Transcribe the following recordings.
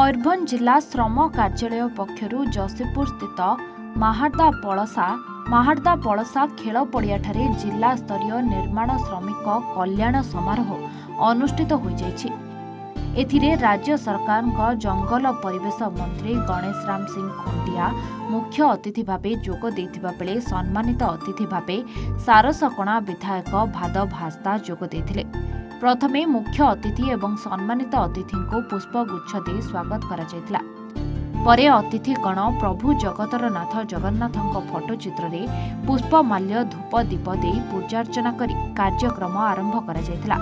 मयूरभंज जिला श्रम कार्यालय पक्षरु जसीपुर स्थित माहार्दा पड़सा खेल पड़ियाठारे जिला स्तरीय निर्माण श्रमिक कल्याण समारोह अनुष्ठित हो जाइछि। एथिरे राज्य सरकार जंगल परिवेश मंत्री गणेश राम सिंह खुंटिया मुख्य अतिथि भावे जोग देथिबा बेले सम्मानित अतिथि भावे सारसकणा विधायक भाद भास्ता जोग देथिले। प्रथमे मुख्य अतिथि एवं सम्मानित अतिथि को पुष्पगुच्छ दे स्वागत करा जायतिला। परे अतिथिगण प्रभु जगतरनाथ जगन्नाथଙ୍କ फोटोचित्र रे पुष्पमाल्य धूप दीप दे पूजार्चना करी कार्यक्रम आरंभ करा जायतिला।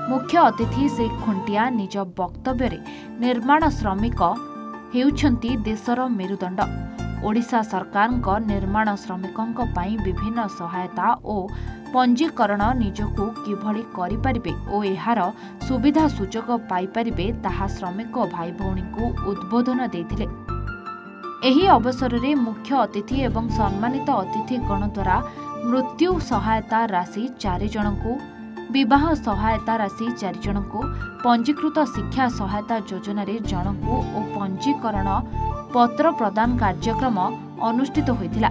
मुख्य अतिथि श्री खुंटिया निज वक्तव्य रे निर्माण श्रमिक हेउछंती देशर मेरुदंड। ओडिशा सरकार निर्माण श्रमिकों पाई विभिन्न सहायता और पंजीकरण निजकू किभली करिपारिबे ओ एहार सुविधा सुजोग पाइपारिबे ताहा श्रमिक भाई भौणी को उद्बोधन देथिले। एही अवसर रे मुख्य अतिथि एवं सम्मानित अतिथिगण द्वारा मृत्यु सहायता राशि 4 जनकू, विवाह सहायता राशि 4 जनकू, पंजीकृत शिक्षा सहायता योजना रे जनकू और पंजीकरण पत्र प्रदान कार्यक्रम अनुष्ठित होइथिला।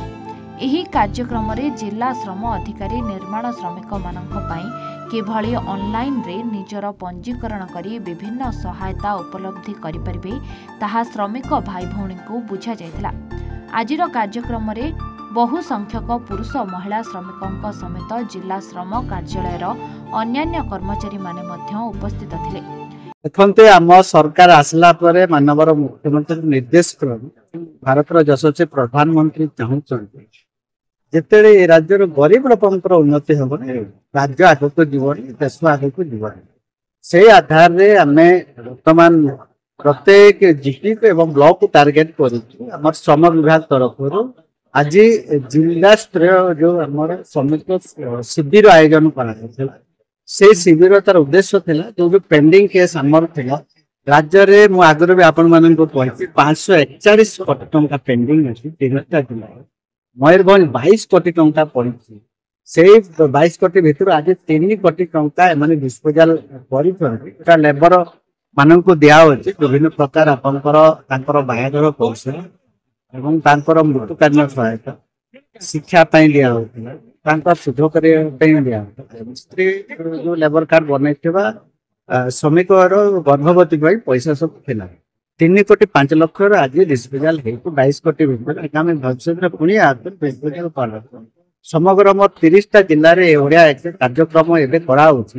एही कार्यक्रम रे जिला श्रम अधिकारी निर्माण श्रमिक मानक पई केभली ऑनलाइन रे निजर पंजीकरण करी विभिन्न सहायता उपलब्धि करि परिबे ताहा श्रमिक भाई भौणी को बुझा जायतिला। आजिर कार्यक्रम रे बहु संख्यक पुरुष महिला श्रमिकों समेत जिला श्रम कार्यालय अन्यान्य कर्मचारी माने मध्य उपस्थित थिले। देखते आम सरकार आसला परे मानवर मुख्यमंत्री निर्देश क्रम भारतर यशस्वी प्रधानमंत्री चाहते जिते राज्यर गरीब लोक उन्नति हम राज्य आगक जीवन देश आगक जीवन से आधार रे आम वर्तमान प्रत्येक डिस्ट्रिक्ट एवं ब्लॉक को टार्गेट कर श्रम विभाग तरफ आज जिला स्तरीय जो आम श्रमिक शिविर आयोजन कर से शिविर तार उद्देश्य थिला जो पेंडिंग केस आमर थिला राज्य रे मु आगर भी आपण मानन को कहि 541 कोटी टंका पेंडिंग अछि। 3टा जिला मयूरभंज 22 कोटी टंका पड़छि। से 22 कोटी भितर आज 3 कोटी टंका एमाने डिस्पोजल करिछन लेबर मानन को दिया होछि। विभिन्न प्रकार आपनकर तांकर बायागर कौशल एवं तांकर मृत्युकालीन सहायता शिक्षा पई दिया होछि। सुझ कर स्त्री जो लेबर कार्ड बनईवा श्रमिक गर्भवती पैसा सब थिला 3 कोटी 5 लाख आज डिस्पोजल 22 कोटी आगामी भविष्य में पुणी डिस्पोजल कर समग्र मोर 30टा जिले में एभलिया कार्यक्रम एवं कराऊँच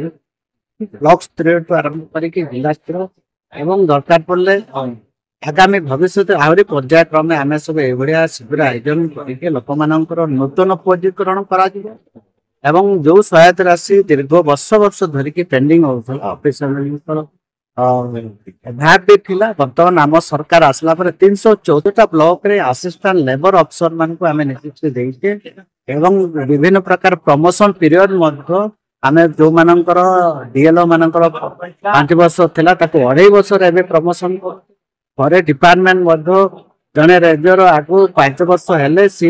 ब्लॉक स्तर आरंभ करके जिला स्तर एवं दरकार पड़े आगामी भविष्य आहरी पर्यायक्रमे आम सब एभलिया शिविर आयोजन करके लोक मानकर नूतन पंजीकरण करा एवं जो सहायता राशि दीर्घ वर्ष धरिकी पेंडिंग होता ऑफिसर भी थिला बर्तमान आम सरकार आसला पर 314टा ब्लॉक रे असिस्टेंट लेबर अफसर मान को आम नियुक्ति देइके एवं विभिन्न प्रकार प्रमोशन पीरियड आम जो मानकर डीएलओ मानकर 5 वर्ष थिला ताको 2.5 वर्ष रे प्रमोशन पर डिपार्टमेंट जड़े रेजर आगु 5 वर्ष हेले सी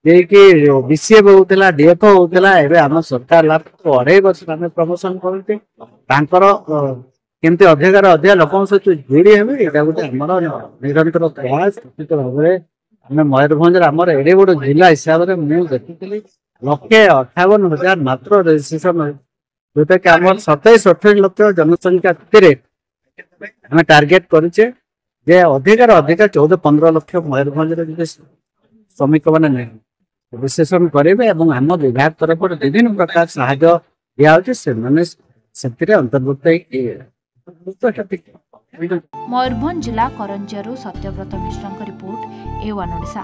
बीसीए होता डीएफओ होता आम सरकार 2.5 वर्ष आम प्रमोशन करते केमती अधिकार अधिक लोक सहित जोड़ी हे यहाँ गोटे आम निरंतर प्रयास भाव में आम मयूरभंज आम एडे बड़ जिला हिसाब से मुझे देखी 158,000 मात्र रेजिस्ट्रेशन जोटा कि आम 27-28 लाख जनसंख्या आम टार्गेट करें जे अधिकार अधिकार 14-15 लाख मयूरभंज श्रमिक मैंने विशेषण करेंगे और आम विभाग तरफ विभिन्न प्रकार साहाय्य दिया अंतर्भुक्त। मयूरभंज जिला करंजियारू सत्यव्रत मिश्र रिपोर्ट A1 ओडिशा।